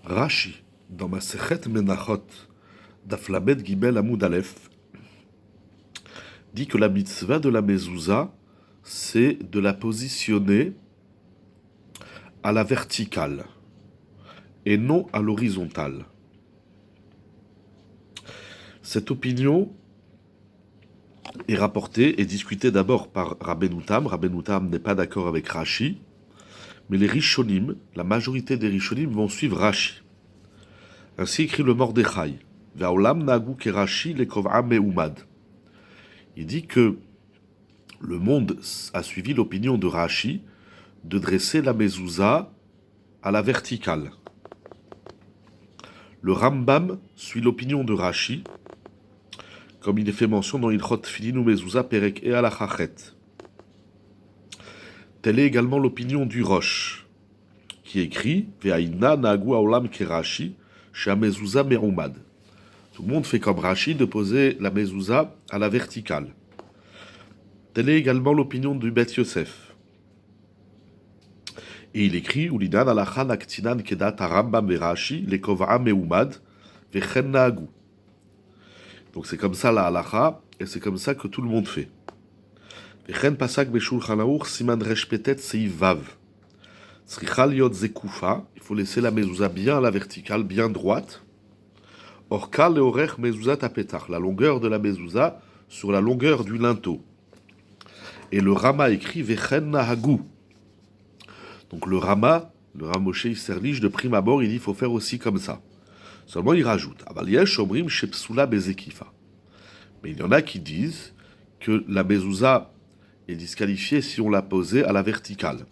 Rashi, dans Masechet Menachot, Daf Lamed Gimel Amoud Aleph, dit que la mitzvah de la mezouza, c'est de la positionner à la verticale et non à l'horizontale. Cette opinion est rapportée et discutée d'abord par Rabbeinu Tam. Rabbeinu Tam n'est pas d'accord avec Rashi, mais les Rishonim, la majorité des Rishonim vont suivre Rashi. Ainsi écrit le Mordechai. Ve'olam nagu kerashi lekov'a me'umad. Il dit que le monde a suivi l'opinion de Rashi de dresser la mezouza à la verticale. Le Rambam suit l'opinion de Rashi, comme il est fait mention dans Ilchot Tfilin ou Mezouza Perek et Alachachet. Telle est également l'opinion du Rosh, qui écrit Ve'aïna nagu haolam kerashi shea mezouza me'umad. Tout le monde fait comme Rashi de poser la mezouza à la verticale. Telle est également l'opinion du Bet Yosef. Et il écrit Ulinan alachan aktinan kedat Rambam ve'Rashi lekov'a me'umad ve'chen nagu. Donc c'est comme ça la halacha, et c'est comme ça que tout le monde fait. Ve'chen pasak be'shulchan aruch siman resh petet seif vav. Tzricha liot zekufa, il faut laisser la mezouza bien à la verticale, bien droite. Orka leorech mezouza tapetach, la longueur de la mezouza sur la longueur du linteau. Et le Rama écrit Vechen nahagu. Donc le Rama Moshe Isserlich, de prime abord, il dit il faut faire aussi comme ça. Seulement il rajoute Aval yesh omrim shepsula bezekifa. Mais il y en a qui disent que la mezouza est disqualifiée si on l'a posée à la verticale.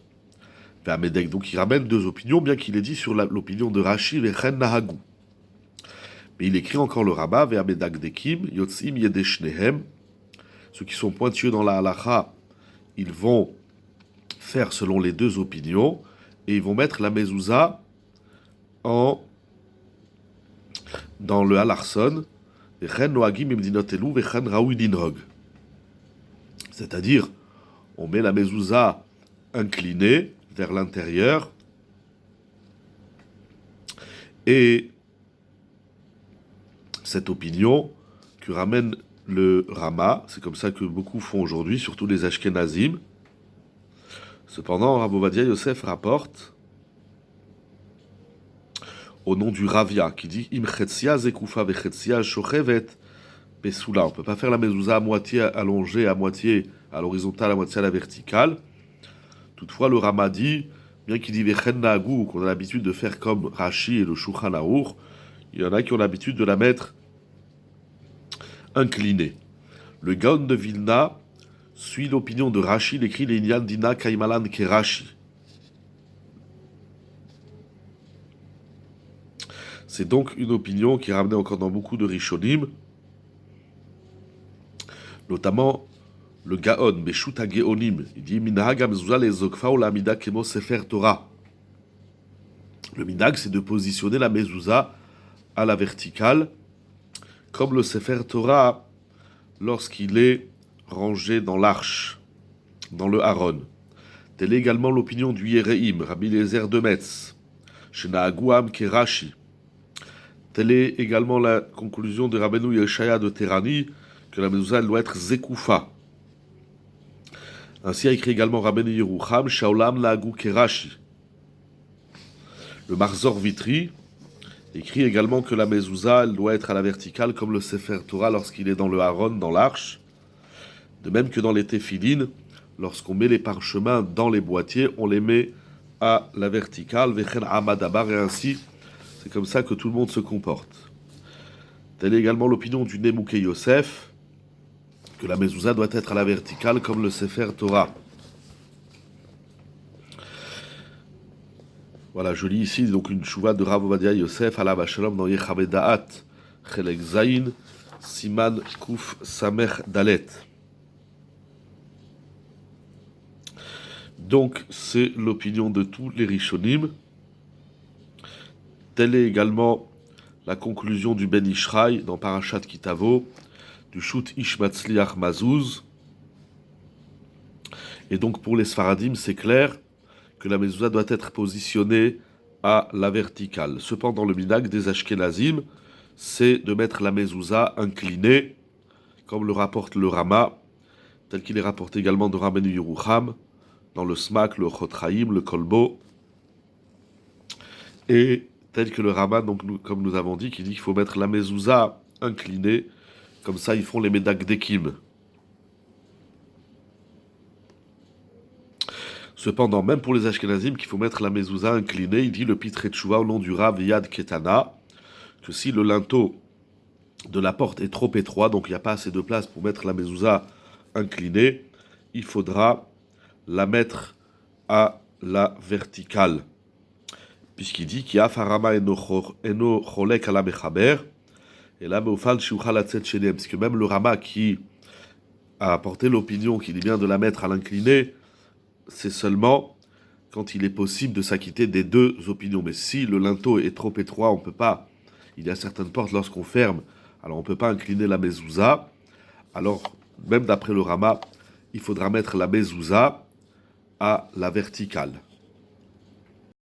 Donc il ramène deux opinions, bien qu'il ait dit sur l'opinion de Rashi Vechen nahagu. Mais il écrit encore le Rama Ve'amedak dekim yotzim yedeshnehem. Ceux qui sont pointueux dans la halacha, ils vont faire selon les deux opinions et ils vont mettre la mezouza dans le halarson, c'est-à-dire on met la mezouza inclinée vers l'intérieur et cette opinion que ramène le Rama, c'est comme ça que beaucoup font aujourd'hui, surtout les Ashkenazim. Cependant, Rav Ovadia Yosef rapporte au nom du Ravia qui dit Im chetzia zekufa vechetzia shochevet pesula. On ne peut pas faire la mezouza à moitié allongée, à moitié à l'horizontale, à moitié à la verticale. Toutefois, le Rama dit, bien qu'il dit vechen nagou, qu'on a l'habitude de faire comme Rashi et le Shulchan Aruch, il y en a qui ont l'habitude de la mettre inclinée. Le Gaon de Vilna suit l'opinion de Rashi, il écrit l'Inyan Dina Kaimalan Kerashi. C'est donc une opinion qui est ramenée encore dans beaucoup de Rishonim, notamment le Gaon, Beshuta Geonim. Il dit Minhag Amzouza les Zokfa ou la Mida Kemo Sefer Torah. Le Minhag, c'est de positionner la mezouza à la verticale, comme le Sefer Torah lorsqu'il est rangé dans l'arche, dans le Haron. Telle est également l'opinion du Yereim, Rabbi Eliezer de Metz, Shenahaguam Kerashi. Telle est également la conclusion de Rabbeinu Yeshaya de Terani, que la mezouza doit être Zekufa. Ainsi a écrit également Rabbeinu Yerucham, Shaolam Nahagu Kerashi. Le Marzor Vitri écrit également que la mezouza doit être à la verticale comme le Sefer Torah lorsqu'il est dans le Haron, dans l'arche. De même que dans les téphilines, lorsqu'on met les parchemins dans les boîtiers, on les met à la verticale, Vechen Amadabar, et ainsi, c'est comme ça que tout le monde se comporte. Telle est également l'opinion du Nemouké Yosef, que la mezouza doit être à la verticale comme le Sefer Torah. Voilà, je lis ici donc une chouva de Rav Ovadia Yosef, Alav Shalom, dans Yechavé Da'at, Chelek Zayin, Siman Kuf Samech Dalet. Donc, c'est l'opinion de tous les Rishonim. Telle est également la conclusion du Ben Ishraï dans Parashat Kitavo, du Shut Ishmatzliach Mazouz. Et donc, pour les Sfaradim, c'est clair que la mezouza doit être positionnée à la verticale. Cependant, le minhag des Ashkenazim, c'est de mettre la mezouza inclinée, comme le rapporte le Rama, tel qu'il est rapporté également de Rabbeinu Yerucham, dans le Smak, le Chotraim, le Kolbo, et tel que le Rama, donc, comme nous avons dit, qui dit qu'il faut mettre la mezouza inclinée, comme ça ils font les Medagdekim. Cependant, même pour les Ashkenazim, qu'il faut mettre la mezouza inclinée, il dit le Pitre Tchouva au nom du Rav Yad Ketana, que si le linteau de la porte est trop étroit, donc il n'y a pas assez de place pour mettre la mezouza inclinée, il faudra la mettre à la verticale. Puisqu'il dit qu'il y a Farama eno cholek ala mechaber, et là, puisque même le Rama qui a apporté l'opinion qu'il est bien de la mettre à l'incliné, c'est seulement quand il est possible de s'acquitter des deux opinions. Mais si le linteau est trop étroit, on peut pas. Il y a certaines portes lorsqu'on ferme, alors on peut pas incliner la mezouza. Alors, même d'après le Rama, il faudra mettre la mezouza à la verticale.